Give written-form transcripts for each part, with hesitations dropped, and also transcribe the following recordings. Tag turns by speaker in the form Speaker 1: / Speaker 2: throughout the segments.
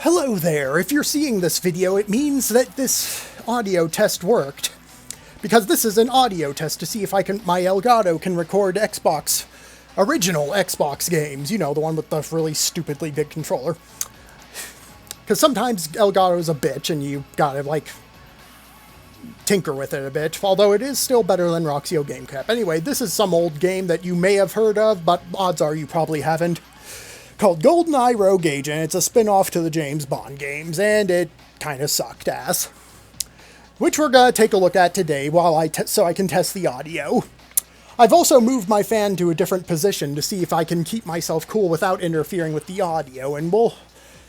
Speaker 1: Hello there. If you're seeing this video, it means that this audio test worked. Because this is an audio test to see if my Elgato can record original Xbox games. You know, the one with the really stupidly big controller. Because sometimes Elgato's a bitch and you gotta, like, tinker with it a bit. Although it is still better than Roxio Game Cap. Anyway, this is some old game that you may have heard of, but odds are you probably haven't. Called Goldeneye Rogue Agent. It's a spin-off to the James Bond games, and it kind of sucked ass. Which we're going to take a look at today so I can test the audio. I've also moved my fan to a different position to see if I can keep myself cool without interfering with the audio, and we'll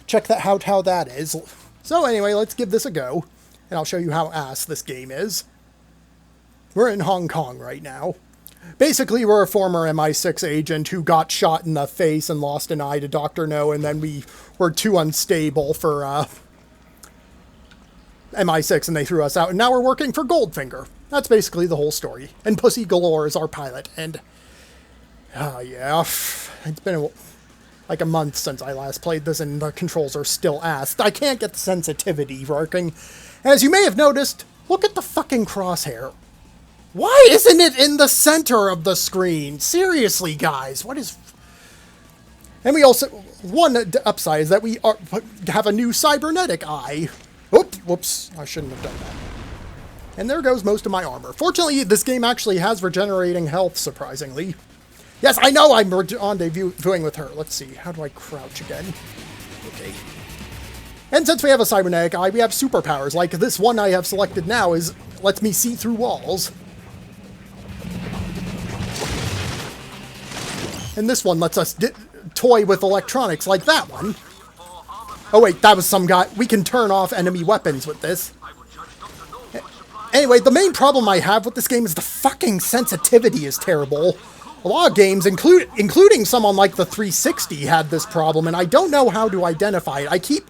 Speaker 1: check out how that is. So anyway, let's give this a go, and I'll show you how ass this game is. We're in Hong Kong right now. Basically, we're a former MI6 agent who got shot in the face and lost an eye to Dr. No, and then we were too unstable for MI6, and they threw us out, and now we're working for Goldfinger. That's basically the whole story. And Pussy Galore is our pilot, and... yeah, it's been like a month since I last played this, and the controls are still ass. I can't get the sensitivity working. As you may have noticed, look at the fucking crosshair. Why isn't it in the center of the screen? Seriously, guys, what is... And we also... One upside is that we have a new cybernetic eye. Whoops, I shouldn't have done that. And there goes most of my armor. Fortunately, this game actually has regenerating health, surprisingly. Yes, I know I'm rendezvousing with her. Let's see, how do I crouch again? Okay. And since we have a cybernetic eye, we have superpowers. Like this one I have selected now lets me see through walls. And this one lets us toy with electronics, like that one. Oh wait, that was some guy. We can turn off enemy weapons with this. Anyway, the main problem I have with this game is the fucking sensitivity is terrible. A lot of games, including someone like the 360, had this problem, and I don't know how to identify it.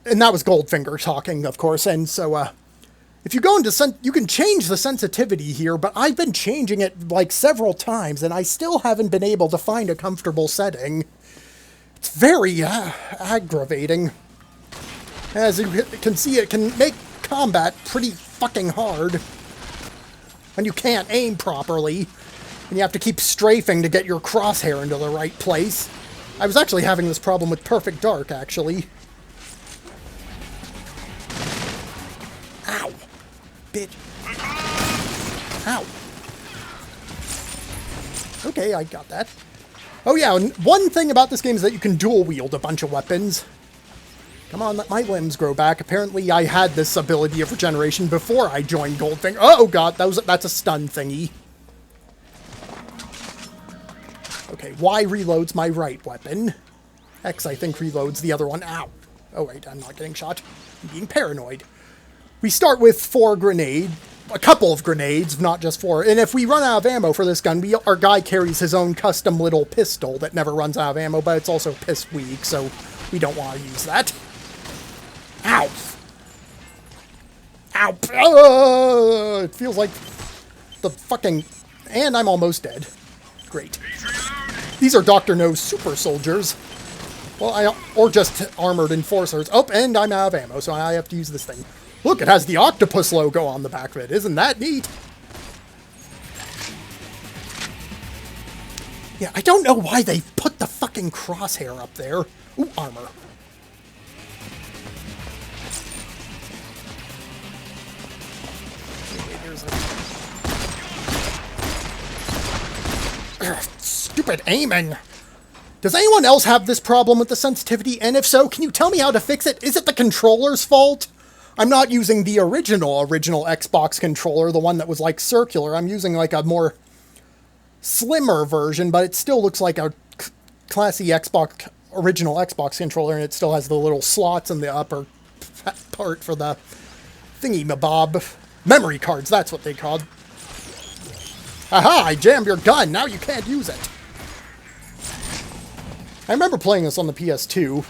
Speaker 1: And that was Goldfinger talking, of course, and so, if you go into you can change the sensitivity here, but I've been changing it, like, several times, and I still haven't been able to find a comfortable setting. It's very, aggravating. As you can see, it can make combat pretty fucking hard. And you can't aim properly. And you have to keep strafing to get your crosshair into the right place. I was actually having this problem with Perfect Dark, actually. Ow. Bitch. Ow. Okay, I got that. Oh yeah, and one thing about this game is that you can dual wield a bunch of weapons. Come on, let my limbs grow back. Apparently I had this ability of regeneration before I joined Goldfinger. Oh god, that's a stun thingy. Okay, Y reloads my right weapon. X, I think, reloads the other one. Ow. Oh wait, I'm not getting shot. I'm being paranoid. We start with a couple of grenades, not just 4. And if we run out of ammo for this gun, our guy carries his own custom little pistol that never runs out of ammo, but it's also piss weak, so we don't want to use that. Ow! Ow! It feels like the fucking... And I'm almost dead. Great. These are Dr. No's super soldiers. Well, or just armored enforcers. Oh, and I'm out of ammo, so I have to use this thing. Look, it has the octopus logo on the back of it. Isn't that neat? Yeah, I don't know why they put the fucking crosshair up there. Ooh, armor. Stupid aiming. Does anyone else have this problem with the sensitivity? And if so, can you tell me how to fix it? Is it the controller's fault? I'm not using the original Xbox controller, the one that was, like, circular. I'm using, like, a more slimmer version, but it still looks like a classy original Xbox controller, and it still has the little slots in the upper part for the thingy-mabob. Memory cards, that's what they called. Aha, I jammed your gun, now you can't use it. I remember playing this on the PS2.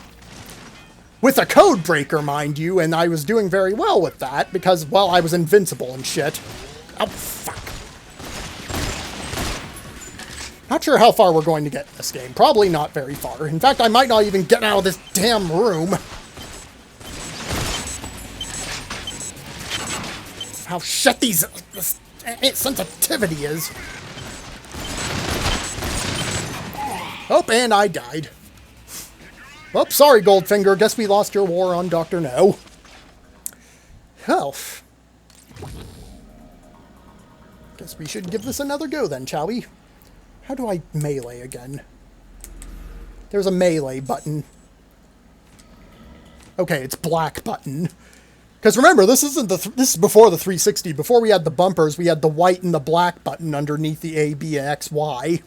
Speaker 1: With a code breaker, mind you, and I was doing very well with that, because, well, I was invincible and shit. Oh, fuck. Not sure how far we're going to get in this game. Probably not very far. In fact, I might not even get out of this damn room. How shit this sensitivity is. Oh, and I died. Oops, sorry, Goldfinger. Guess we lost your war on Dr. No. Well, guess we should give this another go then, shall we? How do I melee again? There's a melee button. Okay, it's black button. Because remember, this isn't this is before the 360. Before we had the bumpers, we had the white and the black button underneath the A, B, X, Y.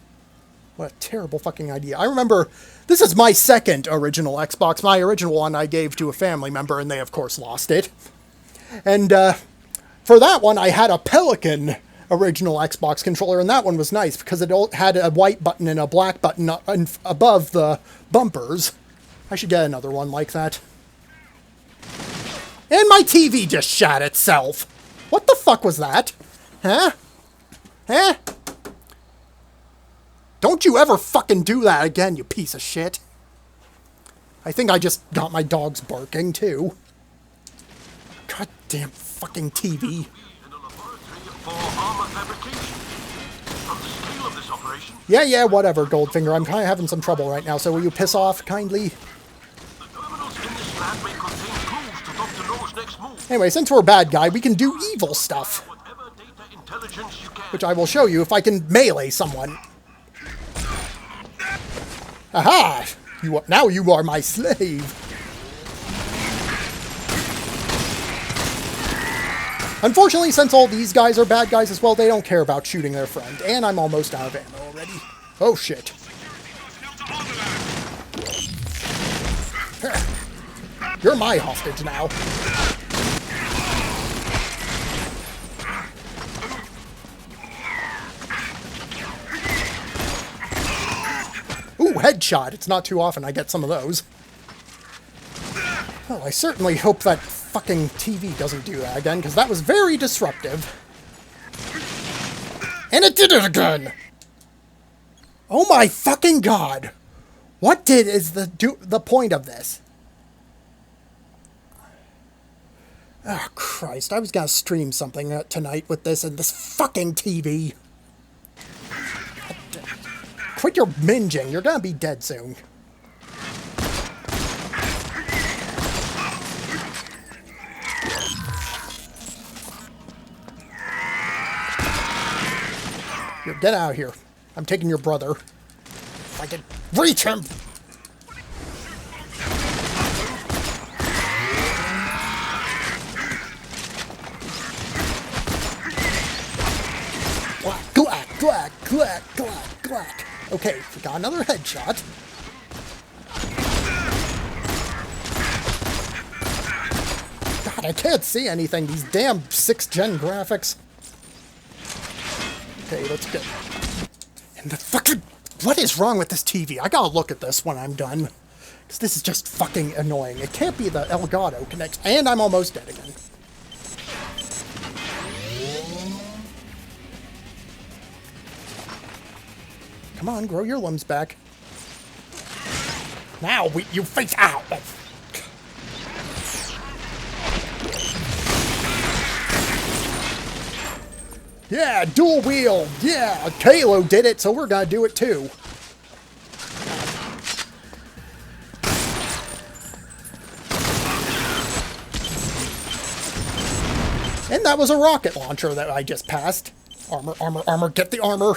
Speaker 1: What a terrible fucking idea. I remember, this is my second original Xbox. My original one I gave to a family member, and they, of course, lost it. And for that one, I had a Pelican original Xbox controller, and that one was nice because it had a white button and a black button above the bumpers. I should get another one like that. And my TV just shat itself. What the fuck was that? Huh? Huh? Don't you ever fucking do that again, you piece of shit. I think I just got my dogs barking, too. Goddamn fucking TV. Yeah, whatever, Goldfinger. I'm kind of having some trouble right now, so will you piss off kindly? Anyway, since we're a bad guy, we can do evil stuff. Which I will show you if I can melee someone. Aha! Now you are my slave. Unfortunately, since all these guys are bad guys as well, they don't care about shooting their friend. And I'm almost out of ammo already. Oh, shit. You're my hostage now. Ooh, headshot. It's not too often I get some of those. Well, I certainly hope that fucking TV doesn't do that again, because that was very disruptive. And it did it again! Oh my fucking god! What is the point of this? Oh, Christ. I was gonna stream something tonight with this and this fucking TV. Quit your minging. You're gonna be dead soon. Here, get out of here. I'm taking your brother. If I can reach him! Glack, glack, glack, glack, glack. Okay, we got another headshot. God, I can't see anything. These damn 6th-gen graphics. Okay, let's get... And the fucking... What is wrong with this TV? I gotta look at this when I'm done. Because this is just fucking annoying. It can't be the Elgato connects. And I'm almost dead again. Come on, grow your limbs back. Now, you face out! Yeah, dual wheel! Yeah, Kalo did it, so we're gonna do it too. And that was a rocket launcher that I just passed. Armor, armor, armor, get the armor!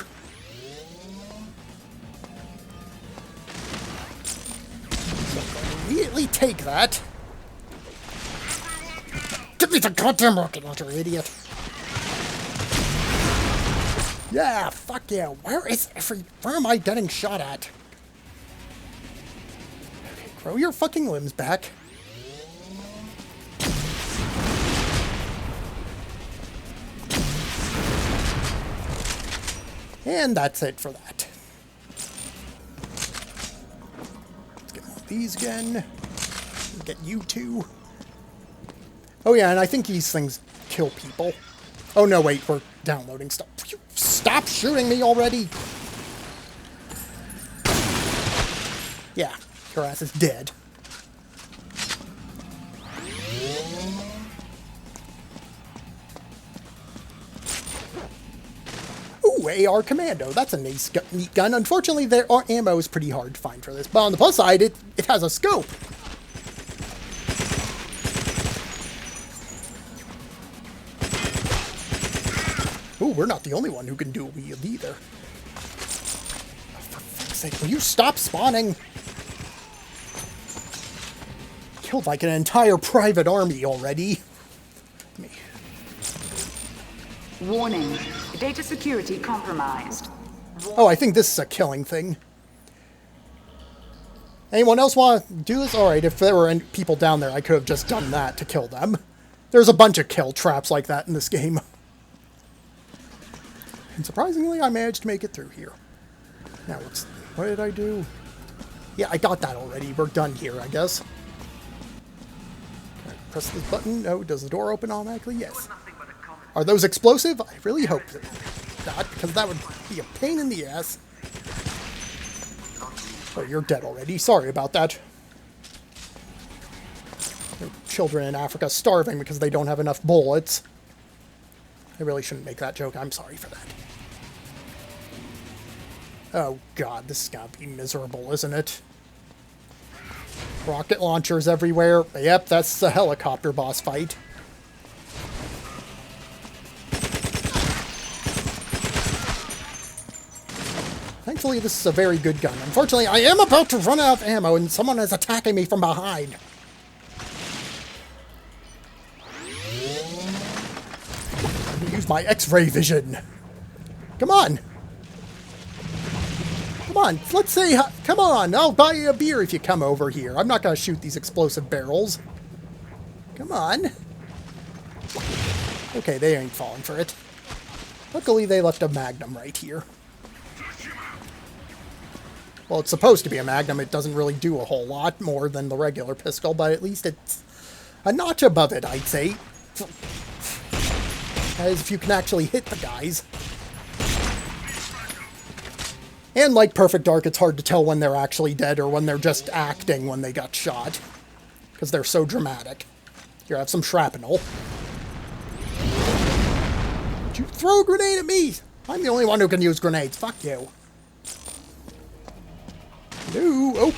Speaker 1: Immediately take that. Give me the goddamn rocket launcher, idiot. Yeah, fuck yeah. Where am I getting shot at? Okay, grow your fucking limbs back. And that's it for that. These again. Get you two. Oh yeah, and I think these things kill people. Oh no, wait, we're downloading stuff. Stop shooting me already! Yeah, your ass is dead. Ooh, AR Commando. That's a nice neat gun. Unfortunately, their ammo is pretty hard to find for this. But on the plus side, it has a scope. Ooh, we're not the only one who can dual wield either. Oh, for fuck's sake, will you stop spawning? Killed like an entire private army already.
Speaker 2: Warning. Data security compromised.
Speaker 1: Oh, I think this is a killing thing. Anyone else want to do this? Alright, if there were people down there, I could have just done that to kill them. There's a bunch of kill traps like that in this game. And surprisingly, I managed to make it through here. Now, what did I do? Yeah, I got that already. We're done here, I guess. Can I press this button? No. Does the door open automatically? Yes. Are those explosive? I really hope not, because that would be a pain in the ass. Oh, you're dead already. Sorry about that. There are children in Africa starving because they don't have enough bullets. I really shouldn't make that joke. I'm sorry for that. Oh, God. This is going to be miserable, isn't it? Rocket launchers everywhere. Yep, that's the helicopter boss fight. Thankfully, this is a very good gun. Unfortunately, I am about to run out of ammo, and someone is attacking me from behind. I'm going to use my X-ray vision. Come on. Come on. Let's say, come on. I'll buy you a beer if you come over here. I'm not going to shoot these explosive barrels. Come on. Okay, they ain't falling for it. Luckily, they left a Magnum right here. Well, it's supposed to be a Magnum. It doesn't really do a whole lot more than the regular pistol, but at least it's a notch above it, I'd say. As if you can actually hit the guys. And like Perfect Dark, it's hard to tell when they're actually dead or when they're just acting when they got shot. Because they're so dramatic. Here, have some shrapnel. Did you throw a grenade at me? I'm the only one who can use grenades. Fuck you. No. Oh.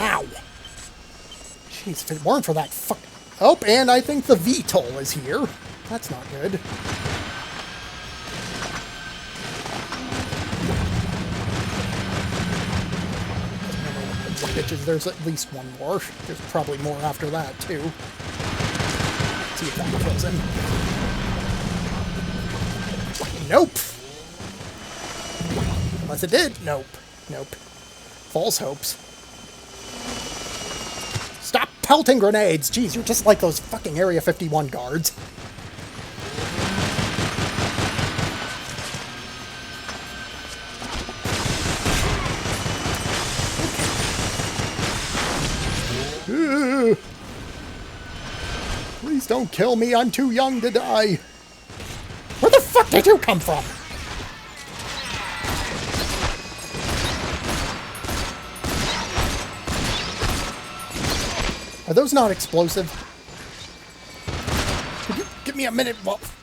Speaker 1: Ow. Jeez, if it weren't for that fuck... Oh, and I think the VTOL is here. That's not good. Bitches, there's at least one more. There's probably more after that, too. Let's see if that kills him. Nope. Unless it did. Nope. Nope. False hopes. Stop pelting grenades! Jeez, you're just like those fucking Area 51 guards. Please don't kill me, I'm too young to die. Where the fuck did you come from? Are those not explosive? Could you give me a minute,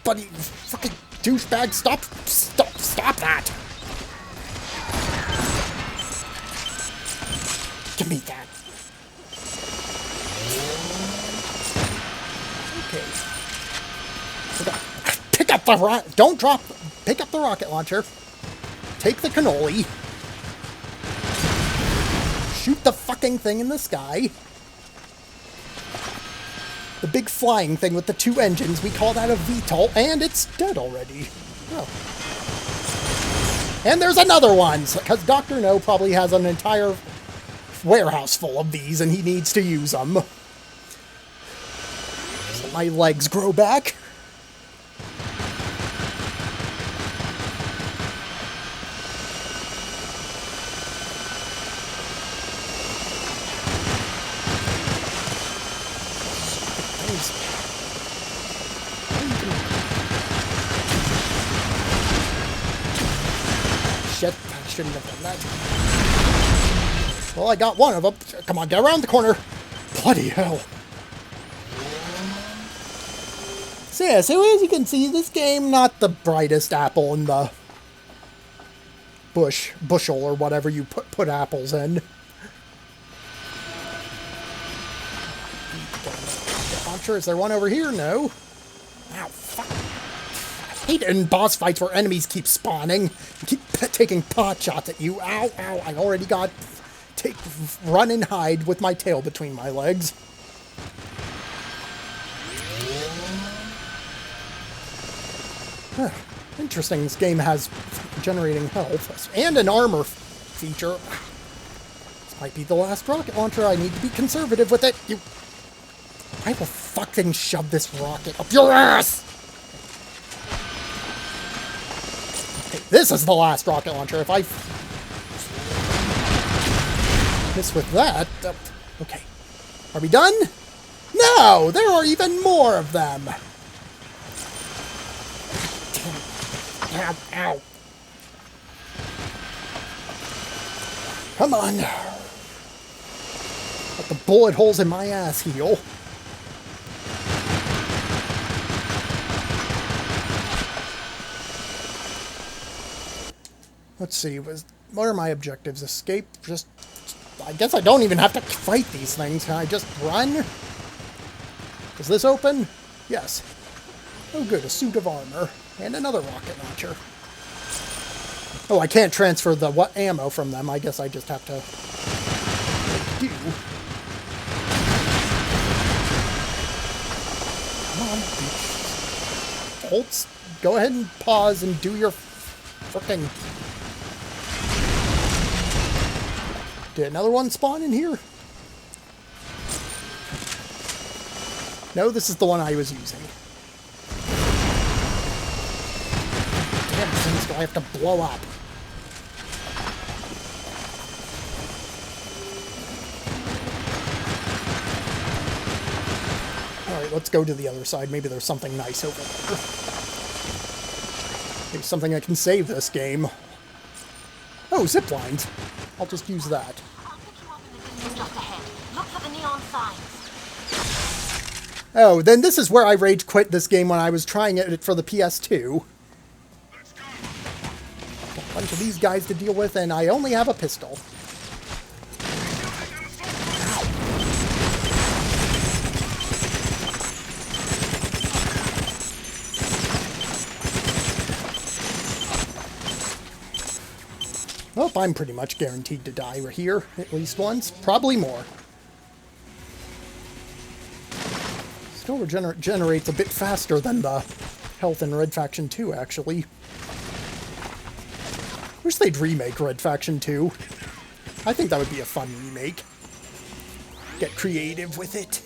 Speaker 1: buddy? Fucking douchebag, stop that! Give me that. Okay. Pick up the don't drop. Pick up the rocket launcher. Take the cannoli. Shoot the fucking thing in the sky. The big flying thing with the two engines, we call that a VTOL, and it's dead already. Oh. And there's another one, because Dr. No probably has an entire warehouse full of these, and he needs to use them. So my legs grow back. shit. I shouldn't have done that. Well, I got one of them. Come on, get around the corner. Bloody hell. So yeah, so as you can see, this game, not the brightest apple in the bushel or whatever you put apples in. Launcher, is there one over here? No. Ow, fuck. I hate it in boss fights where enemies keep spawning and keep taking pot shots at you. Ow, ow, I already got run and hide with my tail between my legs. Interesting, this game has generating health and an armor feature. This might be the last rocket launcher. I need to be conservative with it. I will fucking shove this rocket up your ass! Okay, this is the last rocket launcher. If I miss with that... okay. Are we done? No! There are even more of them! Ow, ow. Come on. Got the bullet holes in my ass heel. Let's see, what are my objectives? Escape? Just... I guess I don't even have to fight these things. Can I just run? Is this open? Yes. Oh good, a suit of armor. And another rocket launcher. Oh, I can't transfer the ammo from them. I guess I just have to do. Come on, bitch. Holtz, go ahead and pause and do your frickin'... Did another one spawn in here? No, this is the one I was using. Damn things do I have to blow up? Alright, let's go to the other side. Maybe there's something nice over there. Maybe something I can save this game. Oh, zip lines. I'll just use that.
Speaker 3: I'll pick you up in the distance just ahead. Look for the neon signs.
Speaker 1: Oh, then this is where I rage quit this game when I was trying it for the PS2. Got a bunch of these guys to deal with, and I only have a pistol. Well, I'm pretty much guaranteed to die here at least once, probably more. Still regenerates a bit faster than the health in Red Faction 2, actually. Wish they'd remake Red Faction 2. I think that would be a fun remake. Get creative with it.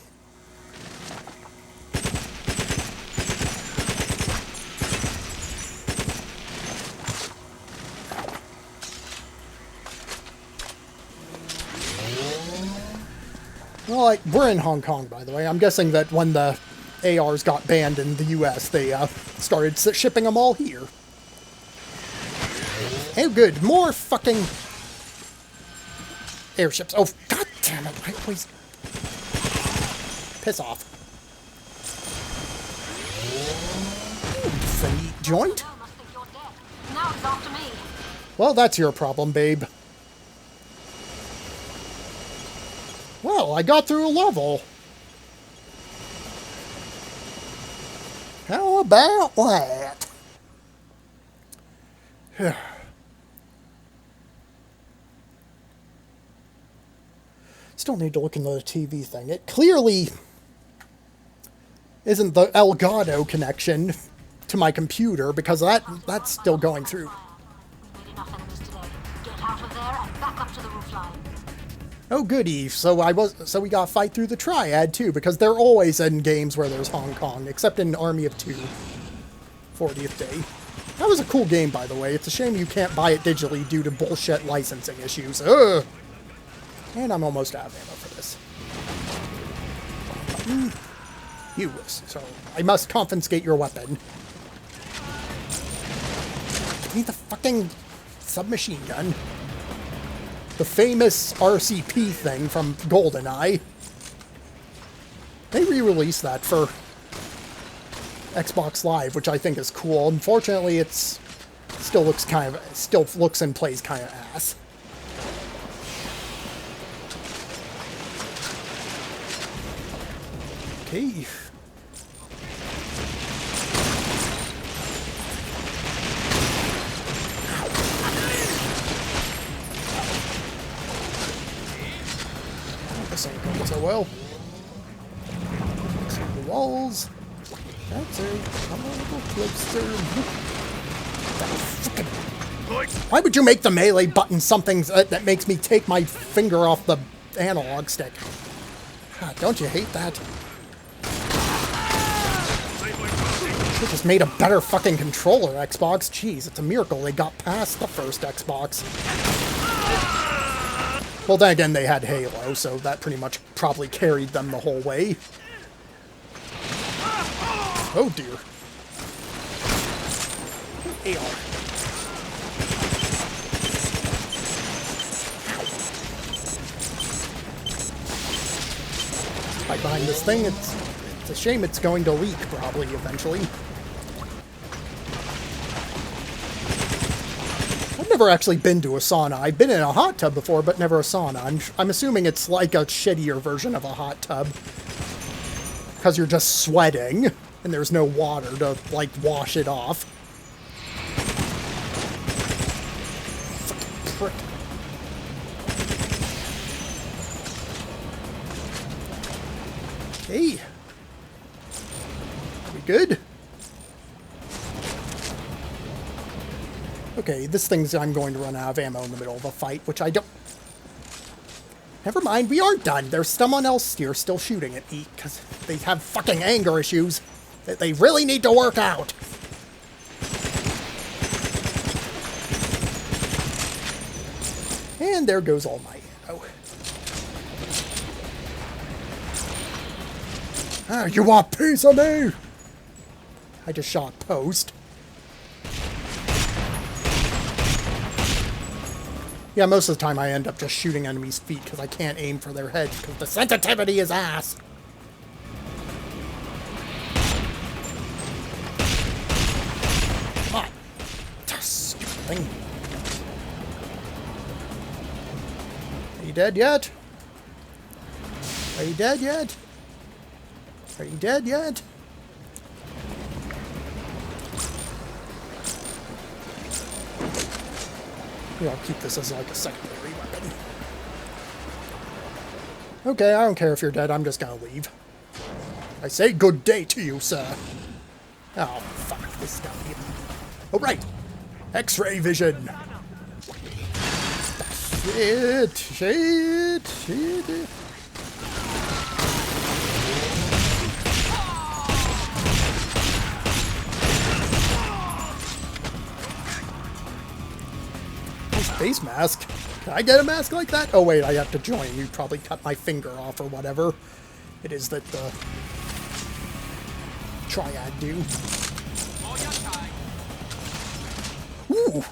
Speaker 1: Well, we're in Hong Kong, by the way. I'm guessing that when the ARs got banned in the US, they started shipping them all here. Oh, good. More fucking airships. Oh, god damn it. I always... Piss off. Funny joint?
Speaker 3: Now it's after me.
Speaker 1: Well, that's your problem, babe. Well, I got through a level. How about that? Still need to look into the TV thing. It clearly isn't the Elgato connection to my computer, because that's still going through.
Speaker 3: We made enough enemies today. Get out of there and back up to the roofline.
Speaker 1: Oh goody, so we got to fight through the Triad too, because they're always in games where there's Hong Kong, except in Army of Two, 40th Day. That was a cool game, by the way. It's a shame you can't buy it digitally due to bullshit licensing issues. Ugh. And I'm almost out of ammo for this. You, so I must confiscate your weapon. Give me the fucking submachine gun. The famous RCP thing from Goldeneye. They re-released that for Xbox Live, which I think is cool. Unfortunately, it's still looks and plays kind of ass. Okay. This ain't going so well. The walls. That's it. Come on, go closer. Why would you make the melee button something that makes me take my finger off the analog stick? God, don't you hate that? Should just made a better fucking controller, Xbox. Jeez, it's a miracle they got past the first Xbox. Well, then again, they had Halo, so that pretty much probably carried them the whole way. Oh dear. AR. Right behind this thing, it's a shame it's going to leak probably eventually. I've never actually been to a sauna. I've been in a hot tub before, but never a sauna. I'm assuming it's like a shittier version of a hot tub. Because you're just sweating, and there's no water to, like, wash it off. Fucking prick. Hey. We good? Okay, this thing's I'm going to run out of ammo in the middle of a fight, which I don't... Never mind, we aren't done. There's someone else here still shooting at me, because they have fucking anger issues that they really need to work out. And there goes all my ammo. Ah, you want a piece of me? I just shot post. Yeah, most of the time I end up just shooting enemies' feet because I can't aim for their heads because the sensitivity is ass. Ah, stupid thing. Are you dead yet? Are you dead yet? Are you dead yet? I'll keep this as like a secondary weapon. Okay, I don't care if you're dead, I'm just gonna leave. I say good day to you, sir. Oh, fuck, this is gotta be... Oh, right! X-ray vision! Shit! Face mask. Can I get a mask like that? Oh wait, I have to join. You probably cut my finger off or whatever it is that the triad do. Ooh!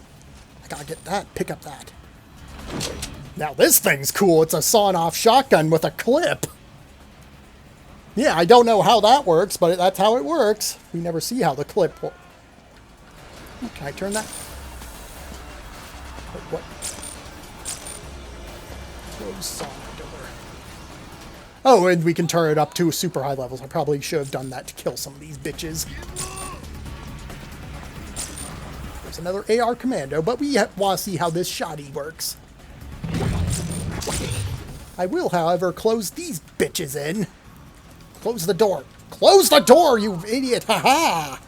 Speaker 1: I gotta get that. Pick up that. Now this thing's cool. It's a sawn-off shotgun with a clip. Yeah, I don't know how that works, but that's how it works. We never see how the clip works. Can I turn that? What? Close sauna door. Oh, and we can turn it up to super high levels. I probably should have done that to kill some of these bitches. There's another AR commando, but we want to see how this shoddy works. I will, however, close these bitches in. Close the door. Close the door, you idiot! Ha-ha!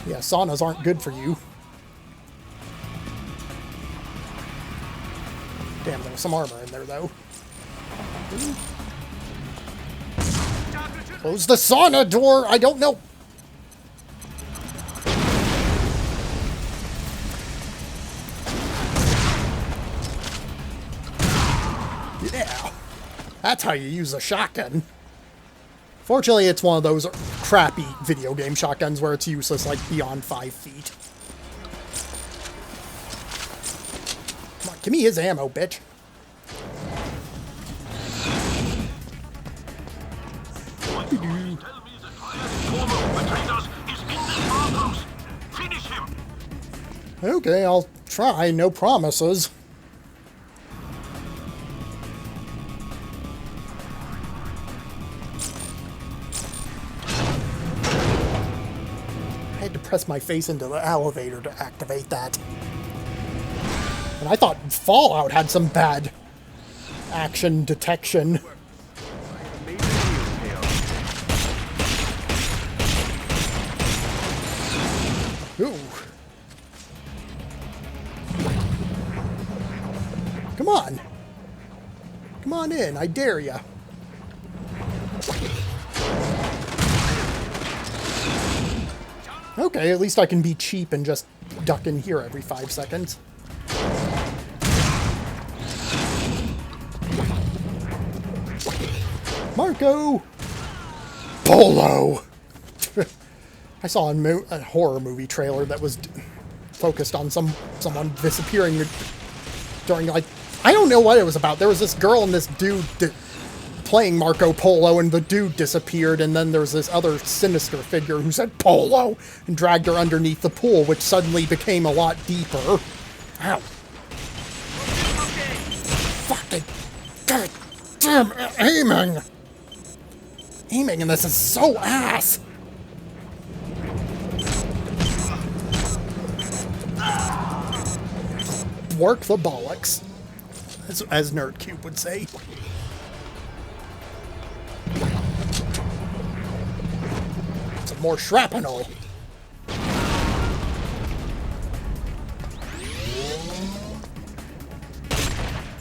Speaker 1: Yeah, saunas aren't good for you. Damn, there's some armor in there, though. Close the sauna door! I don't know... Yeah! That's how you use a shotgun. Fortunately, it's one of those crappy video game shotguns where it's useless, like, beyond 5 feet. Give me his ammo, bitch.
Speaker 4: Tell me the former betrayed us is in this farmhouse. Finish him.
Speaker 1: Okay, I'll try. No promises. I had to press my face into the elevator to activate that. And I thought Fallout had some bad action detection. Ooh. Come on. Come on in, I dare ya. Okay, at least I can be cheap and just duck in here every 5 seconds. Marco! Polo! I saw a horror movie trailer that was focused on someone disappearing during, like, I don't know what it was about. There was this girl and this dude playing Marco Polo, and the dude disappeared, and then there was this other sinister figure who said Polo and dragged her underneath the pool, which suddenly became a lot deeper. Ow. Fucking god damn aiming! Aiming in this is so ass! Work the bollocks, as NerdCube would say. Some more shrapnel.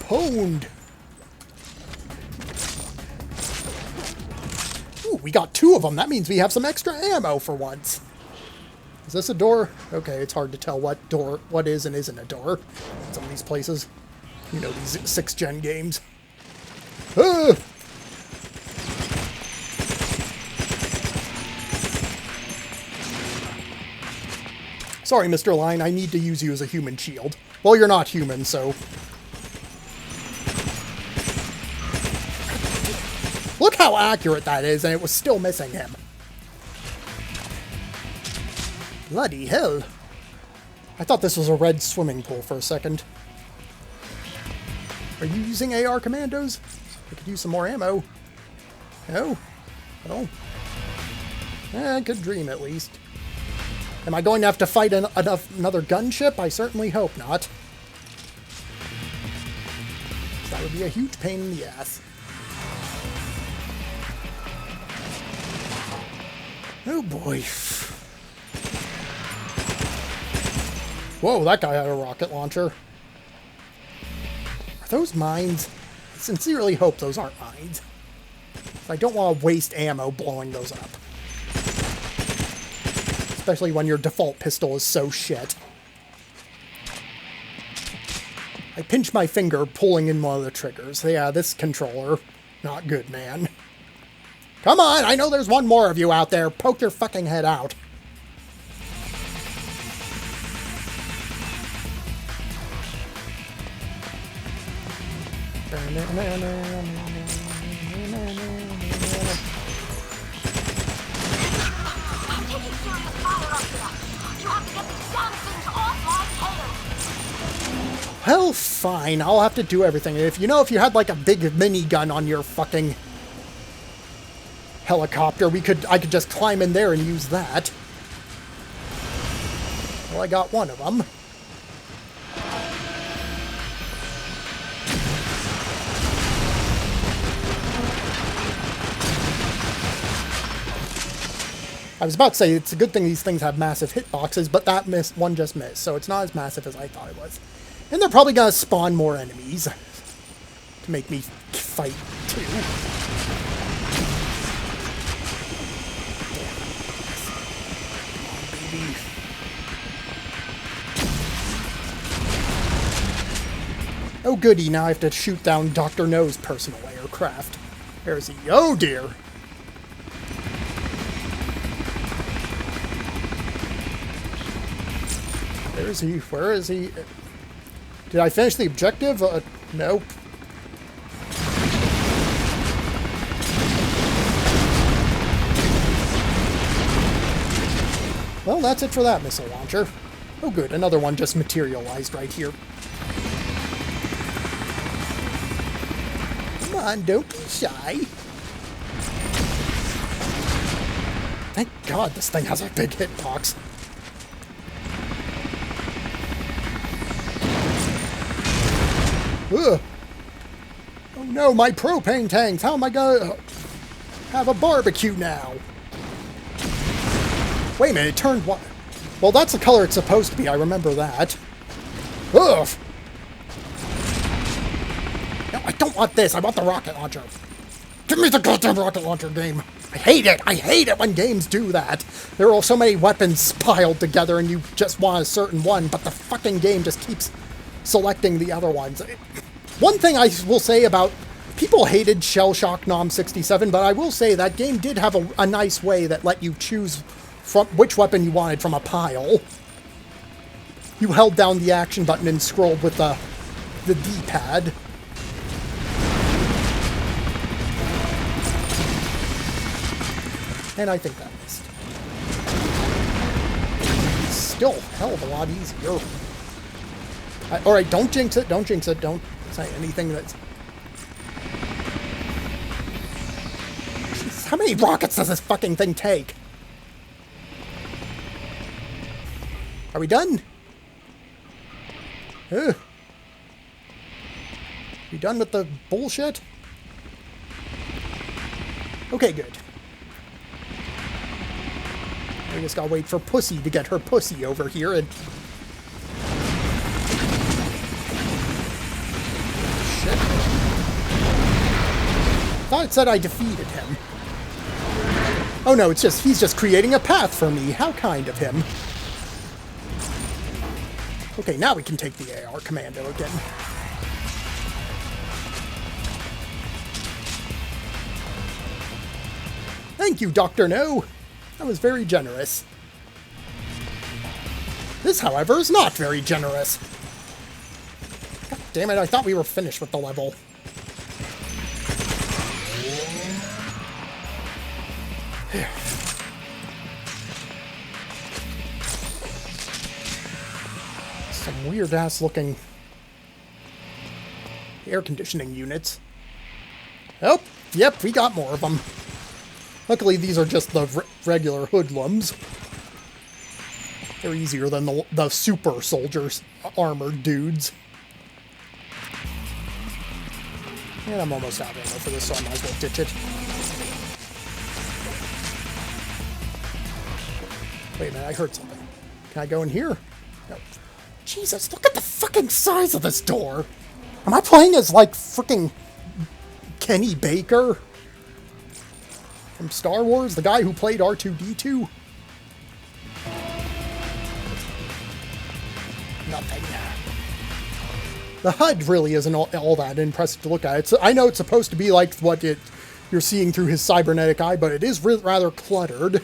Speaker 1: Pwned. Ooh, we got 2 of them. That means we have some extra ammo for once. Is this a door? Okay, it's hard to tell what is and isn't a door. Some of these places. You know, these 6th-gen games. Ah! Sorry, Mr. Line, I need to use you as a human shield. Well, you're not human, so... Look how accurate that is, and it was still missing him. Bloody hell. I thought this was a red swimming pool for a second. Are you using AR commandos? I could use some more ammo. No? Oh. Good dream, at least. Am I going to have to fight another gunship? I certainly hope not. That would be a huge pain in the ass. Oh boy. Whoa, that guy had a rocket launcher. Are those mines? I sincerely hope those aren't mines. I don't want to waste ammo blowing those up. Especially when your default pistol is so shit. I pinched my finger pulling in one of the triggers. Yeah, this controller, not good, man. Come on, I know there's one more of you out there. Poke your fucking head out. Well, fine. I'll have to do everything. If you had like a big minigun on your fucking helicopter, I could just climb in there and use that. Well, I got one of them. I was about to say, it's a good thing these things have massive hitboxes, but that one just missed, so it's not as massive as I thought it was. And they're probably going to spawn more enemies to make me fight, too. Oh goody, now I have to shoot down Dr. No's personal aircraft. Where is he? Oh dear! Where is he? Where is he? Did I finish the objective? Nope. Well, that's it for that missile launcher. Oh good, another one just materialized right here. Come on, don't be shy. Thank God this thing has a big hitbox. Ugh. Oh no, my propane tanks! How am I gonna have a barbecue now? Wait a minute, it turned what? Well, that's the color it's supposed to be, I remember that. Ugh! No, I don't want this, I want the rocket launcher. Give me the goddamn rocket launcher game. I hate it! I hate it when games do that. There are so many weapons piled together and you just want a certain one, but the fucking game just keeps selecting the other ones. One thing I will say about... People hated Shell Shock Nom 67, but I will say that game did have a nice way that let you choose from which weapon you wanted from a pile. You held down the action button and scrolled with the D-pad. And I think that missed. It's still a hell of a lot easier. Alright, don't jinx it, don't jinx it, don't say anything that's... Jeez, how many rockets does this fucking thing take? Are we done? Ugh. We done with the bullshit? Okay, good. I just gotta wait for Pussy to get her pussy over here and... Shit. Thought it said I defeated him. Oh no, it's just, he's just creating a path for me. How kind of him. Okay, now we can take the AR Commando again. Thank you, Dr. No. That was very generous. This, however, is not very generous. God damn it, I thought we were finished with the level. Some weird-ass looking air conditioning units. Oh, yep, we got more of them. Luckily, these are just the regular hoodlums. They're easier than the super soldiers, armored dudes. And I'm almost out of ammo for this, so I might as well ditch it. Wait a minute, I heard something. Can I go in here? No. Jesus, look at the fucking size of this door! Am I playing as, like, freaking Kenny Baker? From Star Wars? The guy who played R2-D2? Nothing. The HUD really isn't all that impressive to look at. I know it's supposed to be like what you're seeing through his cybernetic eye, but it is rather cluttered.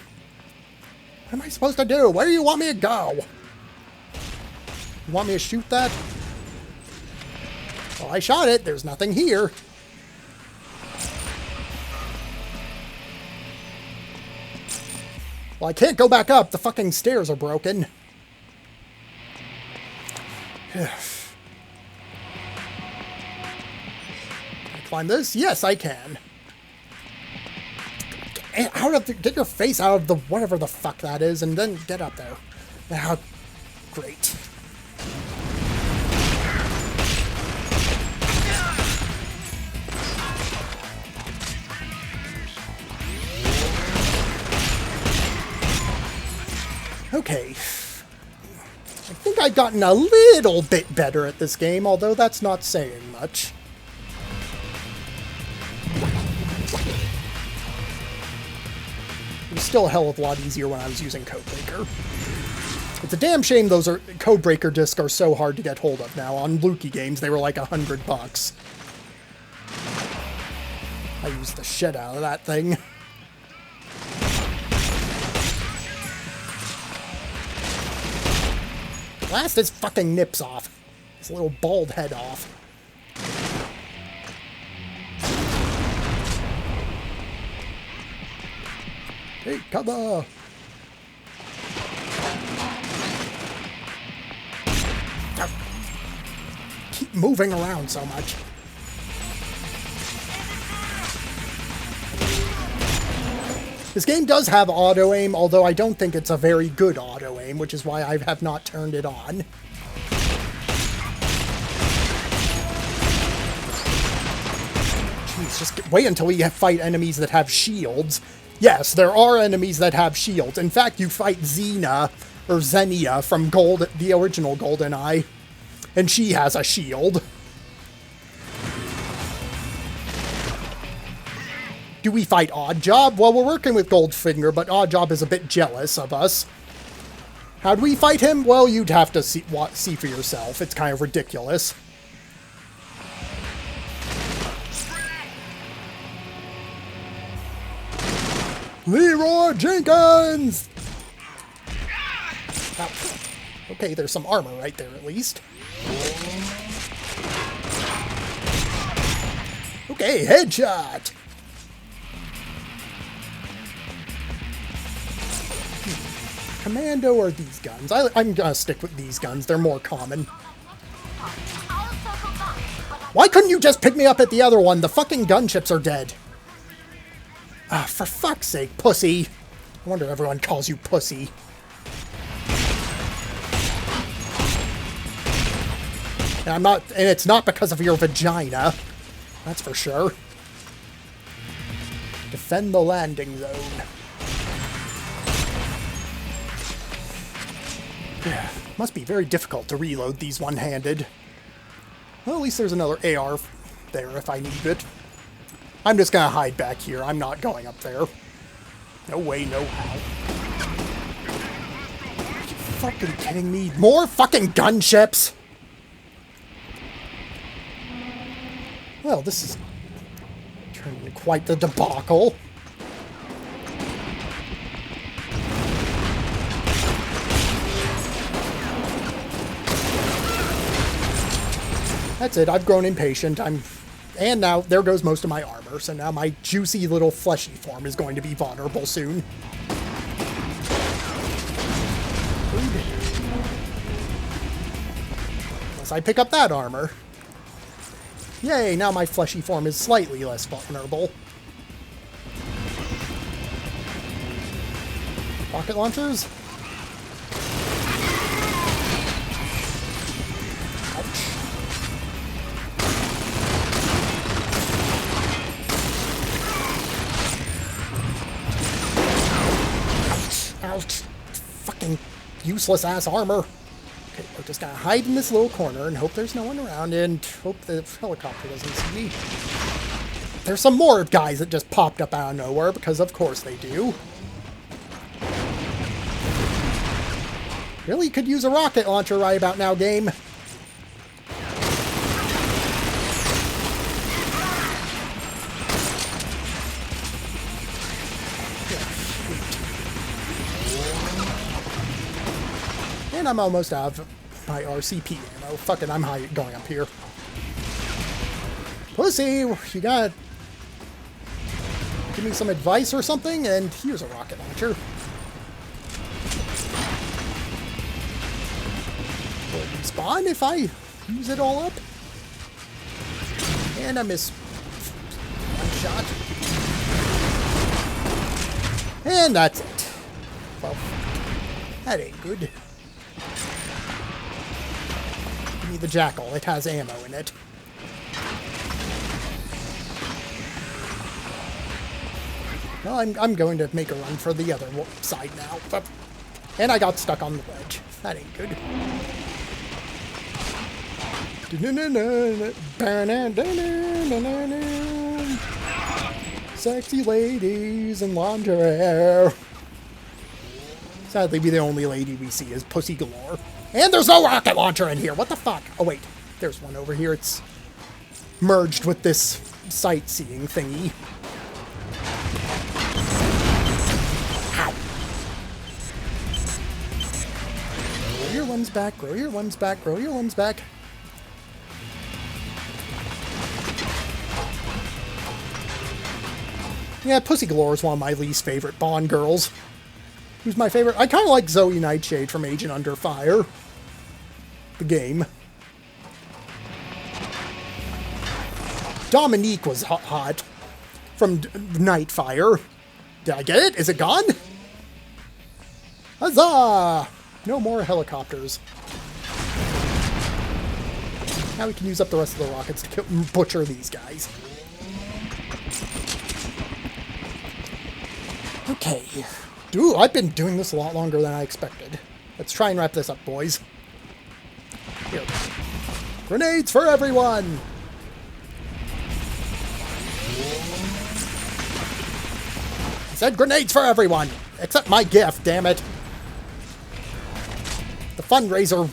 Speaker 1: What am I supposed to do? Where do you want me to go? You want me to shoot that? Well, I shot it. There's nothing here. Well, I can't go back up. The fucking stairs are broken. Can I climb this? Yes, I can. Get your face out of the whatever the fuck that is, and then get up there. Now, great. Okay. I think I've gotten a little bit better at this game, although that's not saying much. It was still a hell of a lot easier when I was using Codebreaker. It's a damn shame those Codebreaker discs are so hard to get hold of now. On Lukey games, they were like $100. I used the shit out of that thing. Blast his fucking nips off. his little bald head off. Take cover! Keep moving around so much. This game does have auto-aim, although I don't think it's a very good auto-aim, which is why I have not turned it on. Jeez, just wait until we fight enemies that have shields. Yes, there are enemies that have shields. In fact, you fight Xena, or Xenia, from the original Goldeneye, and she has a shield. Do we fight Oddjob? Well, we're working with Goldfinger, but Oddjob is a bit jealous of us. How'd we fight him? Well, you'd have to see for yourself. It's kind of ridiculous. Leroy Jenkins! Ow. Okay, there's some armor right there at least. Okay, headshot! Commando or these guns? I'm gonna stick with these guns. They're more common. Why couldn't you just pick me up at the other one? The fucking gunships are dead. Ah, for fuck's sake, pussy. I wonder everyone calls you pussy. And it's not because of your vagina. That's for sure. Defend the landing zone. Must be very difficult to reload these one-handed. Well, at least there's another AR there if I need it. I'm just gonna hide back here. I'm not going up there. No way, no how. Are you fucking kidding me? More fucking gunships? Well, this is turning into quite the debacle. That's it, I've grown impatient. And now, there goes most of my armor, so now my juicy little fleshy form is going to be vulnerable soon. Unless I pick up that armor. Yay, now my fleshy form is slightly less vulnerable. Rocket launchers? Ouch. Fucking useless ass armor. Okay, we're just gonna hide in this little corner and hope there's no one around and hope the helicopter doesn't see me. There's some more guys that just popped up out of nowhere, because of course they do. Really could use a rocket launcher right about now, game. And I'm almost out of my RCP ammo. Fuck it, I'm going up here. Pussy, you gotta give me some advice or something, and here's a rocket launcher. Will it respawn if I use it all up? And I miss one shot. And that's it. Well, that ain't good. Give me the jackal. It has ammo in it. Well, I'm going to make a run for the other side now. And I got stuck on the ledge. That ain't good. Sexy ladies in lingerie. Sadly, the only lady we see is Pussy Galore. And there's no rocket launcher in here! What the fuck? Oh wait, there's one over here. It's merged with this sightseeing thingy. Ow. Grow your limbs back, grow your limbs back, grow your limbs back. Yeah, Pussy Galore is one of my least favorite Bond girls. Who's my favorite? I kind of like Zoe Nightshade from Agent Under Fire. The game. Dominique was hot from Nightfire. Did I get it? Is it gone? Huzzah! No more helicopters. Now we can use up the rest of the rockets to butcher these guys. Okay. Dude, I've been doing this a lot longer than I expected. Let's try and wrap this up, boys. Here. Grenades for everyone! I said grenades for everyone! Except my gift, damn it. The fundraiser...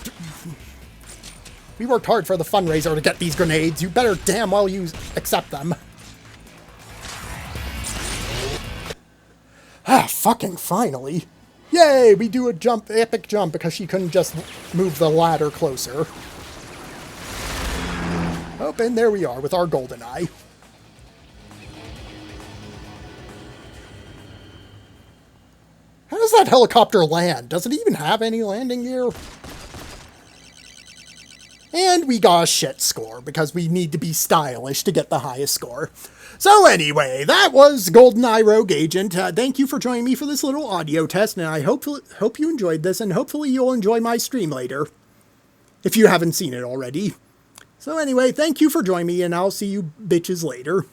Speaker 1: We worked hard for the fundraiser to get these grenades. You better damn well accept them. Ah, fucking finally. Yay, we do a jump, epic jump, because she couldn't just move the ladder closer. Oh, and there we are with our Goldeneye. How does that helicopter land? Does it even have any landing gear? And we got a shit score, because we need to be stylish to get the highest score. So anyway, that was GoldenEye Rogue Agent. Thank you for joining me for this little audio test, and I hope you enjoyed this, and hopefully you'll enjoy my stream later, if you haven't seen it already. So anyway, thank you for joining me, and I'll see you bitches later.